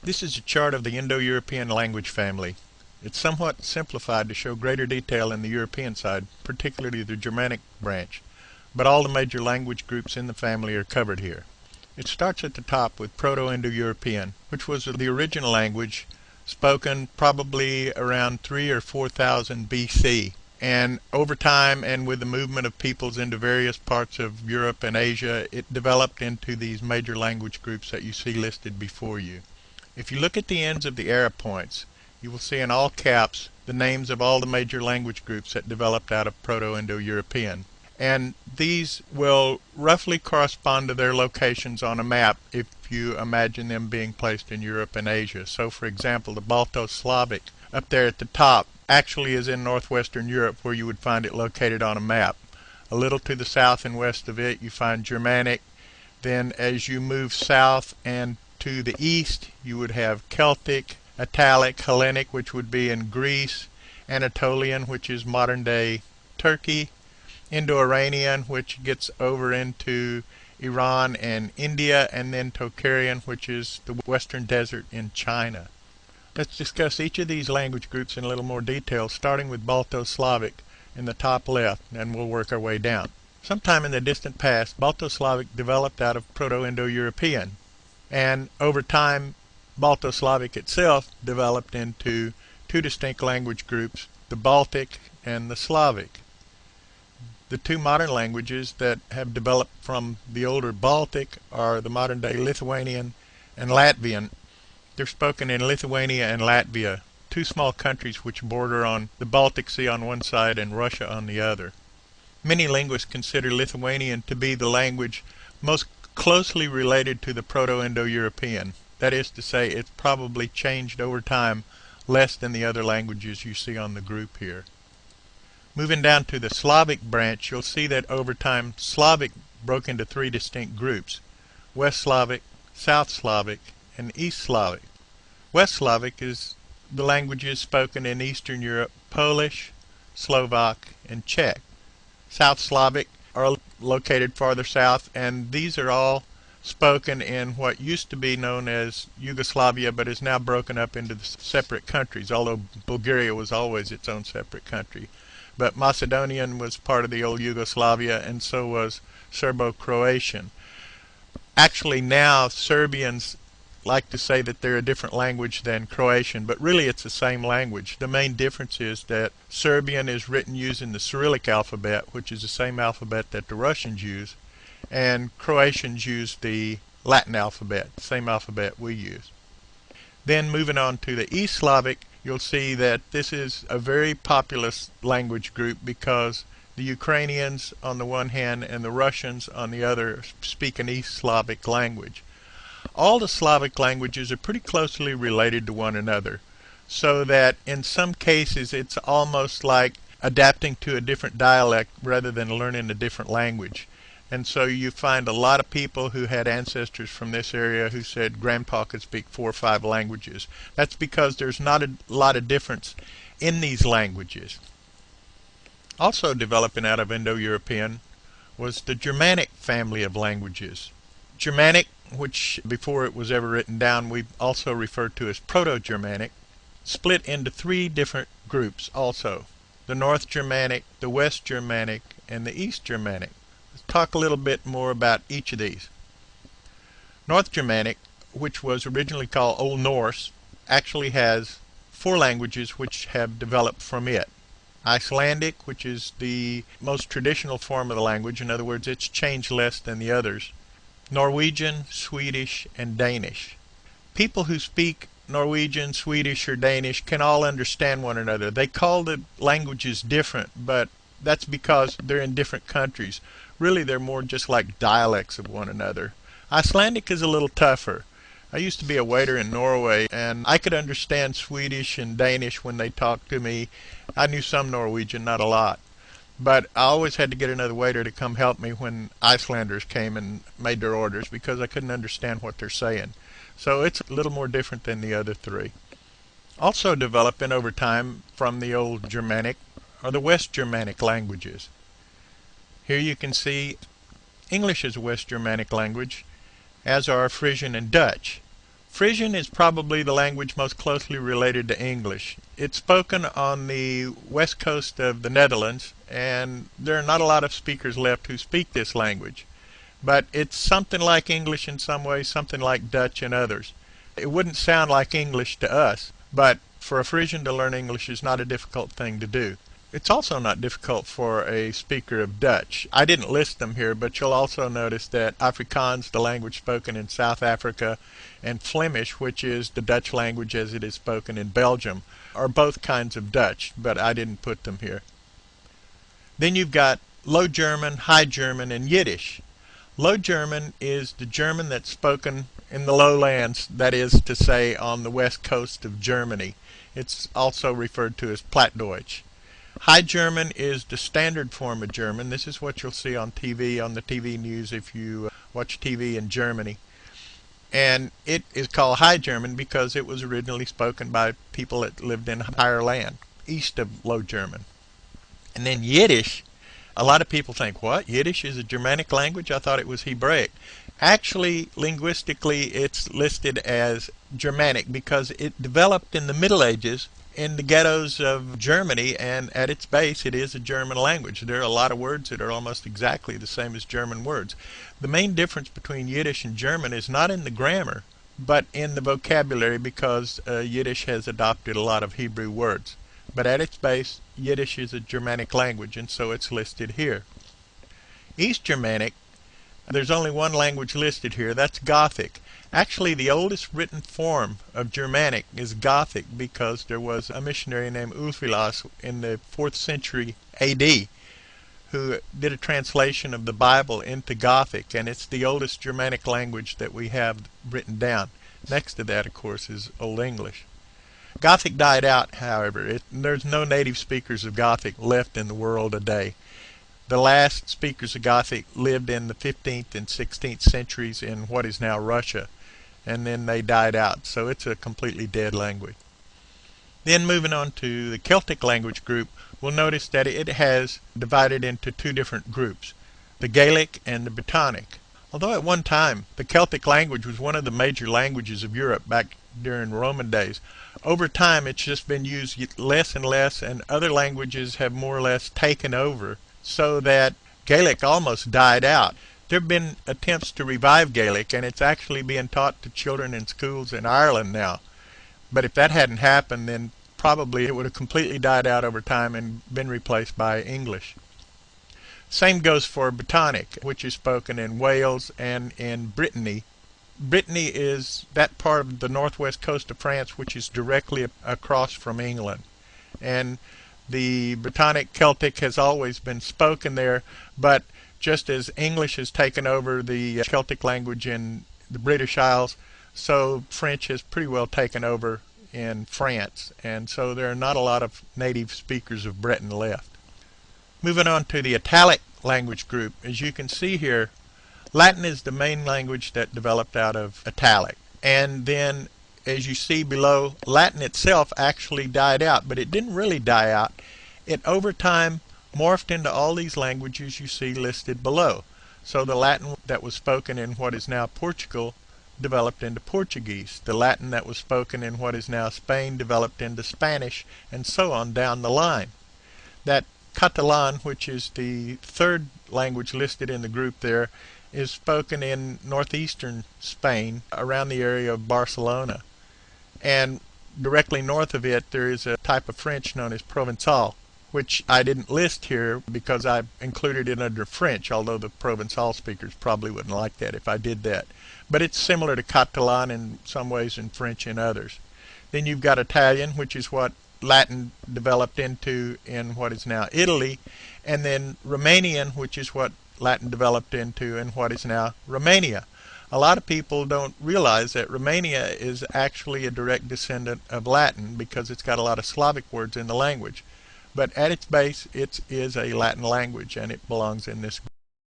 This is a chart of the Indo-European language family. It's somewhat simplified to show greater detail in the European side, particularly the Germanic branch, but all the major language groups in the family are covered here. It starts at the top with Proto-Indo-European, which was the original language spoken probably around 3,000 or 4,000 BC. And over time, and with the movement of peoples into various parts of Europe and Asia, it developed into these major language groups that you see listed before you. If you look at the ends of the arrow points, you will see in all caps the names of all the major language groups that developed out of Proto-Indo-European. And these will roughly correspond to their locations on a map if you imagine them being placed in Europe and Asia. So for example, the Balto-Slavic up there at the top actually is in northwestern Europe, where you would find it located on a map. A little to the south and west of it you find Germanic. Then as you move south and to the east you would have Celtic, Italic, Hellenic, which would be in Greece, Anatolian, which is modern day Turkey, Indo-Iranian, which gets over into Iran and India, and then Tocharian, which is the western desert in China. Let's discuss each of these language groups in a little more detail, starting with Balto-Slavic in the top left, and we'll work our way down. Sometime in the distant past, Balto-Slavic developed out of Proto-Indo-European, and over time Balto-Slavic itself developed into two distinct language groups, the Baltic and the Slavic. The two modern languages that have developed from the older Baltic are the modern day Lithuanian and Latvian. They're spoken in Lithuania and Latvia, two small countries which border on the Baltic Sea on one side and Russia on the other. Many linguists consider Lithuanian to be the language most closely related to the Proto-Indo-European. That is to say, it's probably changed over time less than the other languages you see on the group here. Moving down to the Slavic branch, you'll see that over time Slavic broke into three distinct groups: West Slavic, South Slavic, and East Slavic. West Slavic is the languages spoken in Eastern Europe: Polish, Slovak, and Czech. South Slavic are located farther south, and these are all spoken in what used to be known as Yugoslavia, but is now broken up into separate countries, although Bulgaria was always its own separate country. But Macedonian was part of the old Yugoslavia, and so was Serbo-Croatian. Actually now Serbians like to say that they're a different language than Croatian, but really it's the same language. The main difference is that Serbian is written using the Cyrillic alphabet, which is the same alphabet that the Russians use, and Croatians use the Latin alphabet, the same alphabet we use. Then moving on to the East Slavic, you'll see that this is a very populous language group because the Ukrainians on the one hand and the Russians on the other speak an East Slavic language. All the Slavic languages are pretty closely related to one another, so that in some cases it's almost like adapting to a different dialect rather than learning a different language. And so you find a lot of people who had ancestors from this area who said grandpa could speak 4 or 5 languages. That's because there's not a lot of difference in these languages. Also developing out of Indo-European was the Germanic family of languages. Germanic, which before it was ever written down we also referred to as Proto-Germanic, split into 3 different groups also: the North Germanic, the West Germanic, and the East Germanic. Let's talk a little bit more about each of these. North Germanic, which was originally called Old Norse, actually has 4 languages which have developed from it. Icelandic, which is the most traditional form of the language, in other words it's changed less than the others. Norwegian, Swedish, and Danish. People who speak Norwegian, Swedish, or Danish can all understand one another. They call the languages different, but that's because they're in different countries. Really, they're more just like dialects of one another. Icelandic is a little tougher. I used to be a waiter in Norway, and I could understand Swedish and Danish when they talked to me. I knew some Norwegian, not a lot. But I always had to get another waiter to come help me when Icelanders came and made their orders because I couldn't understand what they're saying. So it's a little more different than the other 3. Also developing over time from the old Germanic are the West Germanic languages. Here you can see English is a West Germanic language, as are Frisian and Dutch. Frisian is probably the language most closely related to English. It's spoken on the west coast of the Netherlands, and there are not a lot of speakers left who speak this language. But it's something like English in some ways, something like Dutch in others. It wouldn't sound like English to us, but for a Frisian to learn English is not a difficult thing to do. It's also not difficult for a speaker of Dutch. I didn't list them here, but you'll also notice that Afrikaans, the language spoken in South Africa, and Flemish, which is the Dutch language as it is spoken in Belgium, are both kinds of Dutch, but I didn't put them here. Then you've got Low German, High German, and Yiddish. Low German is the German that's spoken in the lowlands, that is to say on the west coast of Germany. It's also referred to as Plattdeutsch. High German is the standard form of German. This is what you'll see on TV, on the TV news if you watch TV in Germany. And it is called High German because it was originally spoken by people that lived in higher land, east of Low German. And then Yiddish, a lot of people think, what? Yiddish is a Germanic language? I thought it was Hebraic. Actually, linguistically, it's listed as Germanic because it developed in the Middle Ages in the ghettos of Germany, and at its base it is a German language. There are a lot of words that are almost exactly the same as German words. The main difference between Yiddish and German is not in the grammar, but in the vocabulary, because Yiddish has adopted a lot of Hebrew words. But at its base, Yiddish is a Germanic language, and so it's listed here. East Germanic, there's only one language listed here, that's Gothic. Actually, the oldest written form of Germanic is Gothic because there was a missionary named Ulfilas in the 4th century AD who did a translation of the Bible into Gothic, and it's the oldest Germanic language that we have written down. Next to that, of course, is Old English. Gothic died out, however. There's no native speakers of Gothic left in the world today. The last speakers of Gothic lived in the 15th and 16th centuries in what is now Russia, and then they died out, so it's a completely dead language. Then moving on to the Celtic language group, we'll notice that it has divided into two different groups, the Gaelic and the Brittonic. Although at one time the Celtic language was one of the major languages of Europe back during Roman days, over time it's just been used less and less, and other languages have more or less taken over, so that Gaelic almost died out. There have been attempts to revive Gaelic, and it's actually being taught to children in schools in Ireland now. But if that hadn't happened, then probably it would have completely died out over time and been replaced by English. Same goes for Brittonic, which is spoken in Wales and in Brittany. Brittany is that part of the northwest coast of France which is directly across from England. And the Brittonic Celtic has always been spoken there, but just as English has taken over the Celtic language in the British Isles, so French has pretty well taken over in France, and so there are not a lot of native speakers of Breton left. Moving on to the Italic language group, as you can see here, Latin is the main language that developed out of Italic, and then as you see below, Latin itself actually died out, but it didn't really die out. It over time morphed into all these languages you see listed below. So the Latin that was spoken in what is now Portugal developed into Portuguese. The Latin that was spoken in what is now Spain developed into Spanish, and so on down the line. That Catalan, which is the third language listed in the group there, is spoken in northeastern Spain around the area of Barcelona. And directly north of it there is a type of French known as Provençal, which I didn't list here because I included it under French, although the Provençal speakers probably wouldn't like that if I did that. But it's similar to Catalan in some ways and French in others. Then you've got Italian, which is what Latin developed into in what is now Italy, and then Romanian, which is what Latin developed into in what is now Romania. A lot of people don't realize that Romania is actually a direct descendant of Latin because it's got a lot of Slavic words in the language. But at its base, it is a Latin language, and it belongs in this group.